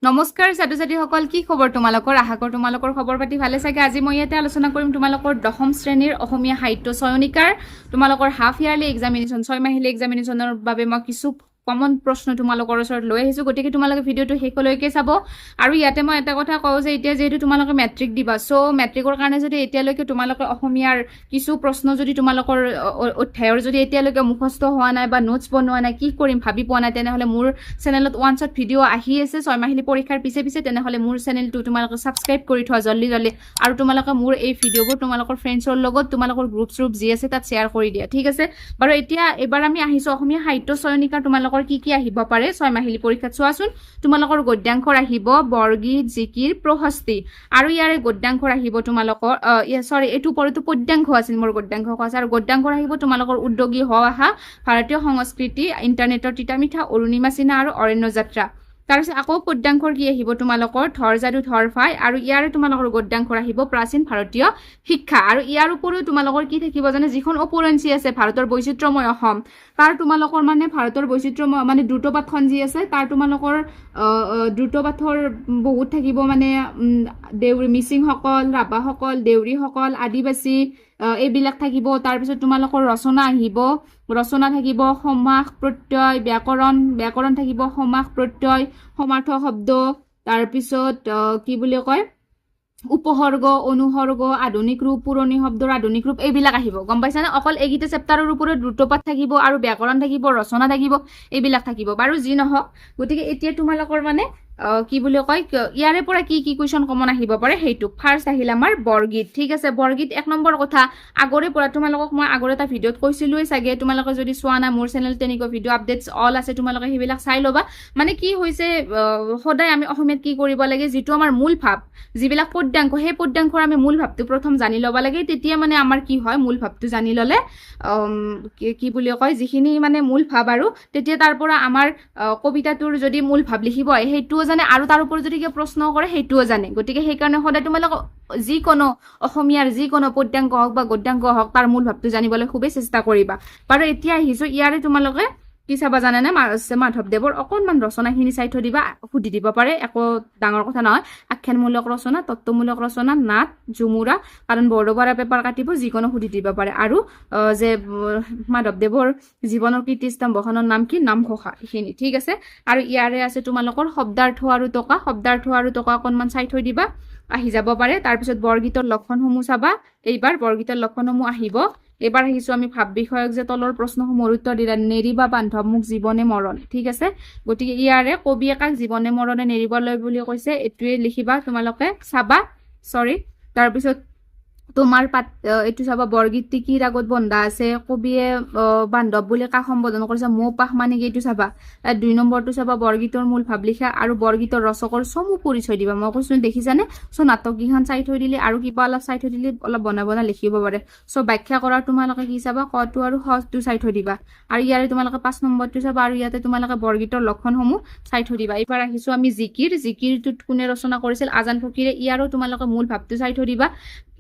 নমস্কাৰ ছাত্ৰ ছাত্ৰীসকল, কি খবৰ তোমালোকৰ? আশা কৰোঁ তোমালোকৰ খবৰ পাতি ভালে চাগে। আজি মই ইয়াতে আলোচনা কৰিম তোমালোকৰ দশম শ্ৰেণীৰ অসমীয়া সাহিত্য চয়নিকাৰ তোমালোকৰ হাফ ইয়াৰলি এক্সামিনেশ্যন 6 মাহিলী এক্সামিনেশ্যনৰ বাবে মই কিছু কমন প্ৰশ্ন তোমালোকৰ ওচৰত লৈ আহিছোঁ। গতিকে তোমালোকে ভিডিঅ'টো শেষলৈকে চাব। আৰু ইয়াতে মই এটা কথা কওঁ যে এতিয়া যিহেতু তোমালোকে মেট্ৰিক দিবা, চ' মেট্ৰিকৰ কাৰণে যদি এতিয়ালৈকে তোমালোকে অসমীয়াৰ কিছু প্ৰশ্ন যদি তোমালোকৰ অধ্যায়ৰ যদি এতিয়ালৈকে মুখস্থ হোৱা নাই বা নোটছ বনোৱা নাই, কি কৰিম ভাবি পোৱা নাই, তেনেহ'লে মোৰ চেনেলত ওৱান শ্বট ভিডিঅ' আহি আছে 6 মাহিলী পৰীক্ষাৰ পিছে তেনেহ'লে মোৰ চেনেলটো তোমালোকে ছাবস্ক্ৰাইব কৰি থোৱা জল্দি আৰু তোমালোকে মোৰ এই ভিডিঅ'বোৰ তোমালোকৰ ফ্ৰেণ্ডছৰ লগত তোমালোকৰ গ্ৰুপ যি আছে তাত শ্বেয়াৰ কৰি দিয়া, ঠিক আছে বাৰু। এবাৰ আমি আহিছোঁ অসমীয়া সাহিত্য চয়নিকাৰ তোমালোকৰ কি আহিব পাৰে 6 মাহিলী পৰীক্ষাত। চোৱাচোন, তোমালোকৰ গদ্যাংশৰ আহিব বৰগীত, জিকিৰ, প্ৰশস্তি, আৰু ইয়াৰে গদ্যাংশৰ আহিব তোমালোকৰ এইটো ওপৰতো পদ্যাংশ আছিল, মোৰ গদ্যাংশ আছে। আৰু গদ্যাংশৰ আহিব তোমালোকৰ উদ্যোগী হ আহা, ভাৰতীয় সংস্কৃতি, ইণ্টাৰনেটৰ তিতা মিঠা, অৰুণিমা চিহ্ন আৰু অৰণ্য যাত্ৰা। তাৰপিছত আকৌ পদ্যাংশৰ কি আহিব তোমালোকৰ ধৰ যাদু ধৰ ফাই, আৰু ইয়াৰে তোমালোকৰ গদ্যাংশৰ আহিব প্ৰাচীন ভাৰতীয় শিক্ষা। আৰু ইয়াৰ উপৰিও তোমালোকৰ কি থাকিব জানে, যিখন অপৰঞ্চি আছে ভাৰতৰ বৈচিত্ৰ্যময় অসম, তাৰ তোমালোকৰ মানে ভাৰতৰ বৈচিত্ৰ্যময় মানে দ্ৰুতপাঠখন যি আছে তাৰ তোমালোকৰ দ্ৰুতপাঠৰ বহুত থাকিব, মানে দেউৰী মিচিংসকল, ৰাভাসকল, দেউৰীসকল, আদিবাসী এইবিলাক থাকিব। তাৰপিছত তোমালোকৰ ৰচনা আহিব, ৰচনা থাকিব সমাস প্ৰত্যয়, ব্যাকৰণ থাকিব সমাস প্ৰত্যয়, সমাৰ্থক শব্দ, তাৰপিছত কি বুলি কয় উপসৰ্গ, অনুসৰ্গ, আধুনিক ৰূপ, পুৰণি শব্দৰ আধুনিক ৰূপ, এইবিলাক আহিব। গম পাইছানে? অকল এইকেইটা চেপ্টাৰৰ ওপৰত দ্ৰুতপাঠ থাকিব আৰু ব্যাকৰণ থাকিব, ৰচনা থাকিব, এইবিলাক থাকিব বাৰু। যি নহওক, গতিকে এতিয়া তোমালোকৰ মানে কি বুলি কয় ইয়াৰে পৰা কি কুৱেশ্যন কমন আহিব পাৰে সেইটো। ফাৰ্ষ্ট আহিল আমাৰ বৰগীত, ঠিক আছে। বৰগীত 1 নম্বৰ কথা, আগৰে পৰা তোমালোকক মই আগৰ এটা ভিডিঅ'ত কৈছিলোঁৱেই চাগে, তোমালোকে যদি চোৱা নাই মোৰ চেনেল তেনেকুৱা ভিডিঅ' আপডেটছ অল আছে, তোমালোকে সেইবিলাক চাই ল'বা। মানে কি হৈছে, সদায় আমি অসমীয়াত কি কৰিব লাগে, যিটো আমাৰ মূল ভাৱ, যিবিলাক পদ্যাংশ, সেই পদ্যাংশৰ আমি মূল ভাৱটো প্ৰথম জানি ল'ব লাগে। তেতিয়া মানে আমাৰ কি হয়, মূল ভাৱটো জানি ল'লে কি বুলি কয় যিখিনি মানে মূল ভাৱ, আৰু তেতিয়া তাৰ পৰা আমাৰ কবিতাটোৰ যদি মূল ভাৱ লিখিব হয় সেইটোও জানে, আৰু তাৰ ওপৰত যদি কিবা প্ৰশ্ন কৰে সেইটোও জানে। গতিকে সেইকাৰণে সদায় তোমালোক যিকোনো অসমীয়াৰ যিকোনো পদ্যাংশ হওক বা গদ্যাংশ হওক তাৰ মূল ভাৱটো জানিবলৈ খুবেই চেষ্টা কৰিবা বাৰু। এতিয়া আহিছোঁ ইয়াৰে তোমালোকে কি চাবা জানেনে, মাধৱদেৱৰ অকণমান ৰচনাখিনি চাই থৈ দিবা, সুধি দিব পাৰে, একো ডাঙৰ কথা নহয়। আখ্যানমূলক ৰচনা, তত্ত্বমূলক ৰচনা, নাট, ঝুমুৰা, কাৰণ বৰদোবাৰা পেপাৰ কাটিব, যিকোনো সুধি দিব পাৰে। আৰু যে মাধৱদেৱৰ জীৱনৰ কীৰ্তিস্তম্ভখনৰ নাম কি, নামঘোষা, এইখিনি, ঠিক আছে। আৰু ইয়াৰে আছে তোমালোকৰ শব্দাৰ্থ আৰু টকা, অকণমান চাই থৈ দিবা, আহি যাব পাৰে। তাৰপিছত বৰগীতৰ লক্ষণসমূহ চাবা, এইবাৰ বৰগীতৰ লক্ষণসমূহ আহিব। এবাৰ আহিছোঁ আমি ভাৱ বিষয়ক যে তলৰ প্ৰশ্নসমূহৰ উত্তৰ দিলা, নেৰিবা বান্ধৱ মোক জীৱনে মৰণ, ঠিক আছে। গতিকে ইয়াৰে কবিয়ে কাক জীৱনে মৰণে নেৰিবলৈ বুলি কৈছে, এইটোৱে লিখিবা তোমালোকে, চাবা, তাৰপিছত তোমাৰ এইটো চাবা, বৰগীতটি কি ৰাগত বন্ধা আছে, কবিয়ে বান্ধৱ বুলি কাক সম্বোধন কৰিছে, মৌ পাশ মানে কি, এইটো চাবা। 2 নম্বৰটো চাবা, বৰগীতৰ মূল ভাৱ লিখা আৰু বৰগীতৰ ৰচকৰ চমু পৰিচয় দিবা। মই কৈছোঁ দেখিছানে, নাটককেইখন চাই থৈ দিলে আৰু কিবা অলপ চাই থৈ দিলে অলপ বনাই লিখিব পাৰে। ব্যাখ্যা কৰাৰ তোমালোকে কি চাবা, কটো আৰু হটো চাই থৈ দিবা। আৰু ইয়াৰে তোমালোকে 5 নম্বৰটো চাবা, আৰু ইয়াতে তোমালোকে বৰগীতৰ লক্ষণসমূহ চাই থৈ দিবা। এইবাৰ আহিছোঁ আমি জিকিৰটোত কোনে ৰচনা কৰিছিল, আজান ফকীৰে। ইয়াৰো তোমালোকে মূল ভাৱটো চাই থৈ দিবা।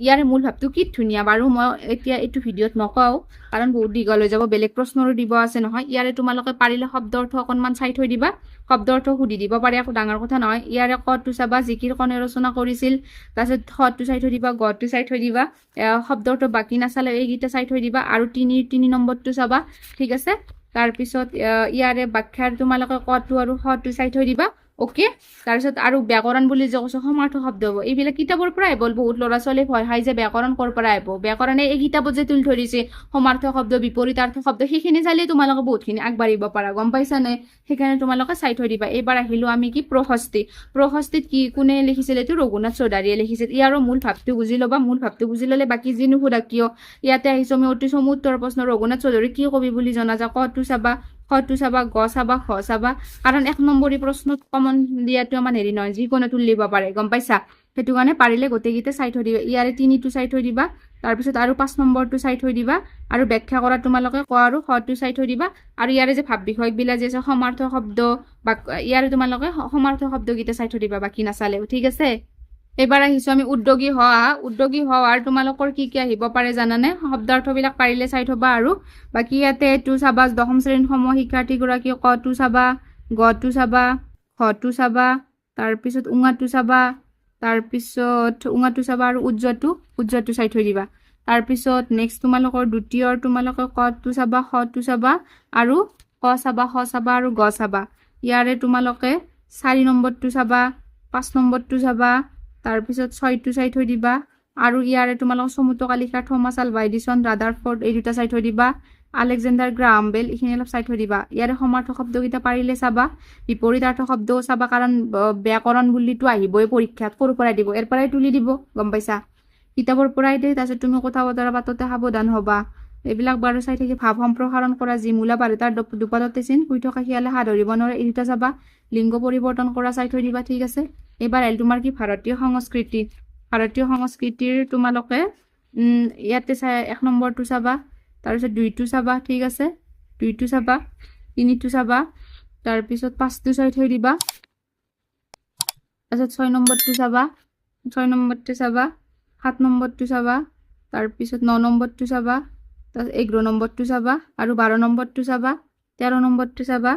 ইয়াৰে মূল ভাৱটো কি ধুনীয়া বাৰু, মই এতিয়া এইটো ভিডিঅ'ত নকওঁ কাৰণ বহুত দীঘল হৈ যাব, বেলেগ প্ৰশ্নৰো দিব আছে নহয়। ইয়াৰে তোমালোকে পাৰিলে শব্দ অৰ্থ অকণমান চাই থৈ দিবা, শব্দ অৰ্থ সুধি দিব পাৰে, একো ডাঙৰ কথা নহয়। ইয়াৰে কটো চাবা, জিকিৰ কোনে ৰচনা কৰিছিল, তাৰপিছত খটো চাই থৈ দিবা, গটো চাই থৈ দিবা, শব্দ অৰ্থ বাকী নাচালে এইকেইটা চাই থৈ দিবা, আৰু 3 নম্বৰটো চাবা, ঠিক আছে। তাৰপিছত ইয়াৰে ব্যাখ্যাৰ তোমালোকে কটো আৰু হটো চাই থৈ দিবা, অ'কে। তাৰপিছত আৰু ব্যাকৰণ বুলি যে কৈছোঁ, সমাৰ্থ শব্দ হ'ব, এইবিলাক কিতাপৰ পৰা আহিব। বহুত ল'ৰা ছোৱালী ভয় খাই যে ব্যাকৰণ ক'ৰ পৰা আহিব, ব্যাকৰণে এই কিতাপত যে তুলি ধৰিছে সমাৰ্থ শব্দ, বিপৰীতাৰ্থ শব্দ, সেইখিনি চালেই তোমালোকে বহুতখিনি আগবাঢ়িব পাৰা, গম পাইছানে? সেইকাৰণে তোমালোকে চাই থৈ দিবা। এইবাৰ আহিলোঁ আমি কি, প্ৰশস্তিত কি কোনে লিখিছিল, এইটো ৰঘুনাথ চৌধাৰীয়ে লিখিছিল। ইয়াৰো মূল ভাৱটো বুজি ল'বা, মূল ভাৱটো বুজি ল'লে বাকী যি নুসুধা কিয়। ইয়াতে আহিছোঁ আমি অতি চমু উত্তৰ প্ৰশ্ন, ৰঘুনাথ চৌধুৰী কি কবি বুলি জনা যায়, কটো চাবা, খটো চাবা, গ চাবা, খ চাবা, কাৰণ 1 নম্বৰী প্ৰশ্নত কমন দিয়াটো আমাৰ হেৰি নহয়, যিকোনো তুলিব পাৰে, গম পাইছা? সেইটো কাৰণে পাৰিলে গোটেইকেইটা চাই থৈ দিবা। ইয়াৰে 3টো চাই থৈ দিবা, তাৰপিছত আৰু 5 নম্বৰটো চাই থৈ দিবা, আৰু ব্যাখ্যা কৰা তোমালোকে ক আৰু খটো চাই থৈ দিবা। আৰু ইয়াৰে যে ভাৱ বিষয়কবিলাক যে আছে, সমাৰ্থ শব্দ বা ইয়াৰে তোমালোকে সমাৰ্থ শব্দকেইটা চাই থৈ দিবা, বাকী নাচালেও, ঠিক আছে। এবাৰ আহিছোঁ আমি উদ্যোগী হোৱাৰ তোমালোকৰ কি আহিব পাৰে জানানে, শব্দাৰ্থবিলাক পাৰিলে চাই থবা। আৰু বাকী ইয়াতে এইটো চাবা, 10ম শ্ৰেণীৰ শিক্ষাৰ্থীগৰাকী কটো চাবা, গটো চাবা, খটো চাবা, তাৰপিছত উঙাটো চাবা, তাৰপিছত উঙাটো চাবা আৰু উজ্জ্বটো চাই থৈ দিবা। তাৰপিছত নেক্সট তোমালোকৰ দ্বিতীয়ৰ তোমালোকে কটো চাবা, খটো চাবা আৰু ক চাবা, খ চাবা আৰু গ চাবা। ইয়াৰে তোমালোকে 4 নম্বৰটো চাবা, 5 নম্বৰটো চাবা, তাৰপিছত 6টো চাই থৈ দিবা আৰু ইয়াৰে তোমালোকৰ সমুদ্ৰকালিকা, থমাছ আলভা এডিসন, ৰাদাৰফৰ্ড এই দুটা চাই থৈ দিবা। আলেকজেণ্ডাৰ গ্ৰাহাম বেল এইখিনি অলপ চাই থৈ দিবা। ইয়াৰে সমাৰ্থক শব্দকেইটা পাৰিলে চাবা, বিপৰীতাৰ্থ শব্দও চাবা, কাৰণ ব্যাকৰণ বুলিতো আহিবই পৰীক্ষাত, সৰুৰ পৰাই দিব, এৰ পৰাই তুলি দিব, গম পাইছা? কিতাপৰ পৰাই দিয়ে, তাৰপিছত তুমি কথা বতৰা পাতোতে সাৱধান হবা। এইবিলাক বাৰু চাই থাকি ভাৱ সম্প্ৰসাৰণ কৰা, যি মূলা পাৰে তাৰ দুপাততে চিন, শুই থকা শিয়ালে হাঁহ ধৰিব নোৱাৰে এই দুটা চাবা। লিংগ পৰিৱৰ্তন কৰা চাই থৈ দিবা, ঠিক আছে? এইবাৰ আহিল তোমাৰ কি ভাৰতীয় সংস্কৃতি। ভাৰতীয় সংস্কৃতিৰ তোমালোকে ইয়াতে চাই 1 নম্বৰটো চাবা, তাৰপিছত 2টো চাবা, ঠিক আছে? 2টো চাবা, 3টো চাবা, তাৰপিছত 5টো চাই থৈ দিবা, তাৰপিছত 6 নম্বৰটো চাবা, 6 নম্বৰটো চাবা, 7 নম্বৰটো চাবা, তাৰপিছত 9 নম্বৰটো চাবা, তাৰপিছত 11 নম্বৰটো চাবা আৰু 12 নম্বৰটো চাবা, 13 নম্বৰটো চাবা,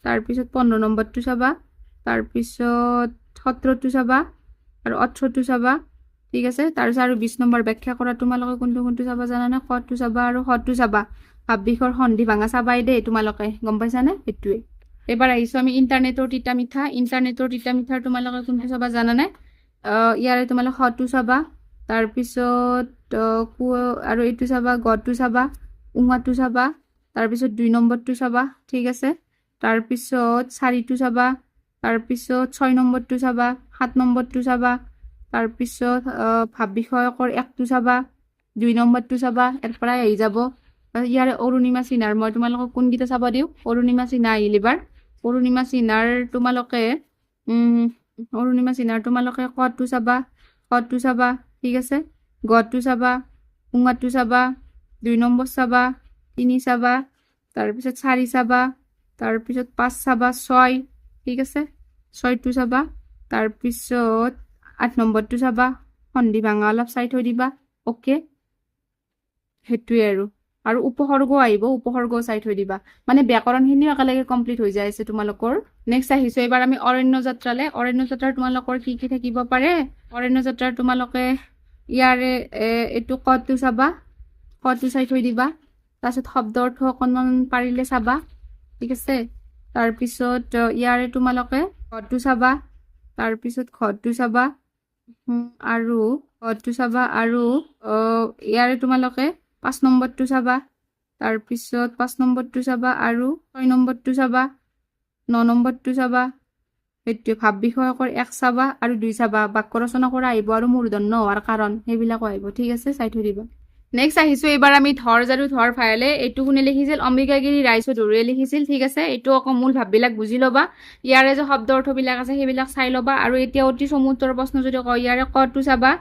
তাৰপিছত 15 নম্বৰটো চাবা, তাৰপিছত 17টো চাবা আৰু 18টো চাবা, ঠিক আছে? তাৰপিছত আৰু 20 নম্বৰ ব্যাখ্যা কৰা তোমালোকে কোনটো চাবা জানানে? খটো চাবা আৰু খটো চাবা। ভাব বিষয়ৰ সন্ধি ভাঙা চাবাই দেই তোমালোকে, গম পাইছানে? সেইটোৱে। এবাৰ আহিছোঁ আমি ইণ্টাৰনেটৰ তিতা মিঠা। ইণ্টাৰনেটৰ তিতা মিঠাৰ তোমালোকে কোনটো চাবা জানানে? ইয়াৰে তোমালোকে খটো চাবা, তাৰপিছত আৰু এইটো চাবা, গটো চাবা, উঙাটো চাবা, তাৰপিছত 2 নম্বৰটো চাবা, ঠিক আছে? তাৰপিছত 4টো চাবা, তাৰপিছত 6 নম্বৰটো চাবা, 7 নম্বৰটো চাবা, তাৰপিছত ভাব বিষয়কৰ 1টো চাবা, 2 নম্বৰটো চাবা, এৰ পৰাই আহি যাব। ইয়াৰে অৰুণিমা চিহ্নাৰ মই তোমালোকক কোনকেইটা চাবা দিওঁ? অৰুণিমা চিহ্ন আহিল এবাৰ। অৰুণিমা চিহ্নাৰ তোমালোকে কটো চাবা, খটো চাবা, ঠিক আছে? গটো চাবা, উঙাটো চাবা, 2 নম্বৰ চাবা, 3 চাবা, তাৰপিছত 4 চাবা, তাৰপিছত 5 চাবা, 6, ঠিক আছে? 6টো চাবা, তাৰপিছত 8 নম্বৰটো চাবা, সন্ধি ভাঙা অলপ চাই থৈ দিবা, অ'কে? সেইটোৱে আৰু উপসৰ্গ আহিব, উপসৰ্গ চাই থৈ দিবা। মানে ব্যাকৰণখিনিও একেলগে কমপ্লিট হৈ যায় আছে তোমালোকৰ। নেক্সট আহিছোঁ এইবাৰ আমি অৰণ্য যাত্ৰালে। অৰণ্য যাত্ৰাৰ তোমালোকৰ কি থাকিব পাৰে? অৰণ্য যাত্ৰাৰ তোমালোকে ইয়াৰে এইটো কটো চাবা, কটো চাই থৈ দিবা, তাৰপিছত শব্দ অৰ্থ অকণমান পাৰিলে চাবা, ঠিক আছে? তাৰপিছত ইয়াৰে তোমালোকে ঘৰটো চাবা, তাৰপিছত ঘৰটো চাবা আৰু ঘৰটো চাবা আৰু ইয়াৰে তোমালোকে 5 নম্বৰটো চাবা, তাৰপিছত 5 নম্বৰটো চাবা আৰু 6 নম্বৰটো চাবা, 9 নম্বৰটো চাবা। সেইটোৱে। ভাব বিষয়কৰ 1 চাবা আৰু 2 চাবা। বাক্য ৰচনা কৰা আহিব আৰু মূৰ্ধন্য হোৱাৰ কাৰণ সেইবিলাকো আহিব, ঠিক আছে? চাই থৈ দিবা। নেক্সট আহিছোঁ এইবাৰ আমি ধৰ আৰু ধৰ ফাইলে। এইটো কোনে লিখিছিল? অম্বিকাগিৰি ৰায়চৌধুৰীয়ে লিখিছিল, ঠিক আছে? এইটো আকৌ মূল ভাববিলাক বুজি ল'বা। ইয়াৰে যে শব্দ অৰ্থবিলাক আছে সেইবিলাক চাই ল'বা। আৰু এতিয়া অতি চমুত্তৰ প্ৰশ্ন যদি কওঁ, ইয়াৰে কটো চাবা,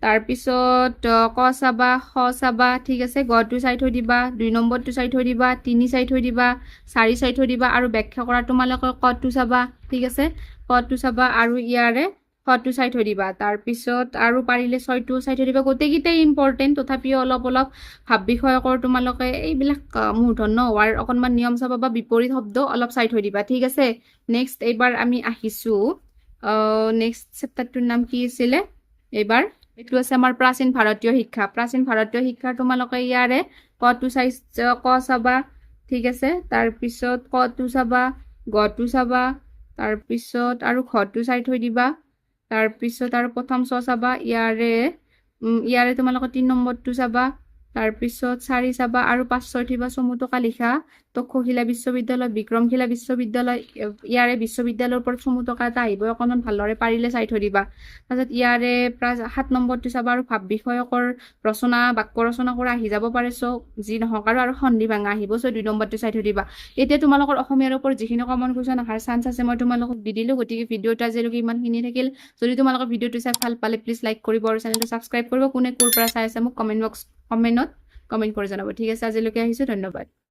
তাৰপিছত ক চাবা, খ চাবা, ঠিক আছে? গটো চাই থৈ দিবা, 2 নম্বৰটো চাই থৈ দিবা, 3 চাই থৈ দিবা, 4 চাই থৈ দিবা আৰু ব্যাখ্যা কৰা তোমালোকে কটো চাবা, ঠিক আছে? কটো চাবা আৰু ইয়াৰে খটো চাই থৈ দিবা। তাৰপিছত আৰু পাৰিলে 6টো চাই থৈ দিবা। গোটেইকেইটাই ইম্পৰ্টেণ্ট, তথাপিও অলপ ভাব বিষয়কৰ তোমালোকে এইবিলাক মূৰ্ধন্য হোৱাৰ অকণমান নিয়ম চাবা বা বিপৰীত শব্দ অলপ চাই থৈ দিবা, ঠিক আছে? নেক্সট এইবাৰ আমি আহিছোঁ, নেক্সট চেপ্টাৰটোৰ নাম কি আছিলে? এইবাৰ এইটো আছে আমাৰ প্ৰাচীন ভাৰতীয় শিক্ষা। প্ৰাচীন ভাৰতীয় শিক্ষাৰ তোমালোকে ইয়াৰে কটো ক চাবা, ঠিক আছে? তাৰপিছত কটো চাবা, গটো চাবা, তাৰপিছত আৰু ঘৰটো চাই থৈ দিবা, তাৰপিছত আৰু প্ৰথম চাবা, ইয়াৰে তোমালোকে 3 নম্বৰটো চাবা, তাৰপিছত 4 চাবা আৰু 5 6 থিবা চমুটকা লিখা তক্ষশিলা বিশ্ববিদ্যালয়, বিক্ৰমশিলা বিশ্ববিদ্যালয়, ইয়াৰে বিশ্ববিদ্যালয়ৰ ওপৰত চমুটকা এটা আহিব, অকণমান ভালদৰে পাৰিলে চাই থৈ দিবা। তাৰপিছত ইয়াৰে 7 নম্বৰটো চাবা আৰু ভাব বিষয়কৰ ৰচনা, বাক্য ৰচনা কৰা আহি যাব পাৰে, যি নহওক আৰু সন্ধি ভাঙা আহিব, 2 নম্বৰটো চাই থৈ দিবা। এতিয়া তোমালোকৰ অসমীয়াৰ ওপৰত যিখিনি কমন কুৱেশ্যন অহাৰ চান্স আছে মই তোমালোকক দি দিলোঁ। গতিকে ভিডিঅ'টো আজিলৈকে ইমানখিনি থাকিল। যদি তোমালোকৰ ভিডিঅ'টো চাই ভাল পালে প্লিজ লাইক কৰিব আৰু চেনেলটো ছাবস্ক্ৰাইব কৰিব। কোনে ক'ৰ পৰা চাই আছে মোক কমেণ্টত কমেণ্ট কৰি জনাব, ঠিক আছে? আজিলৈকে আহিছোঁ, ধন্যবাদ।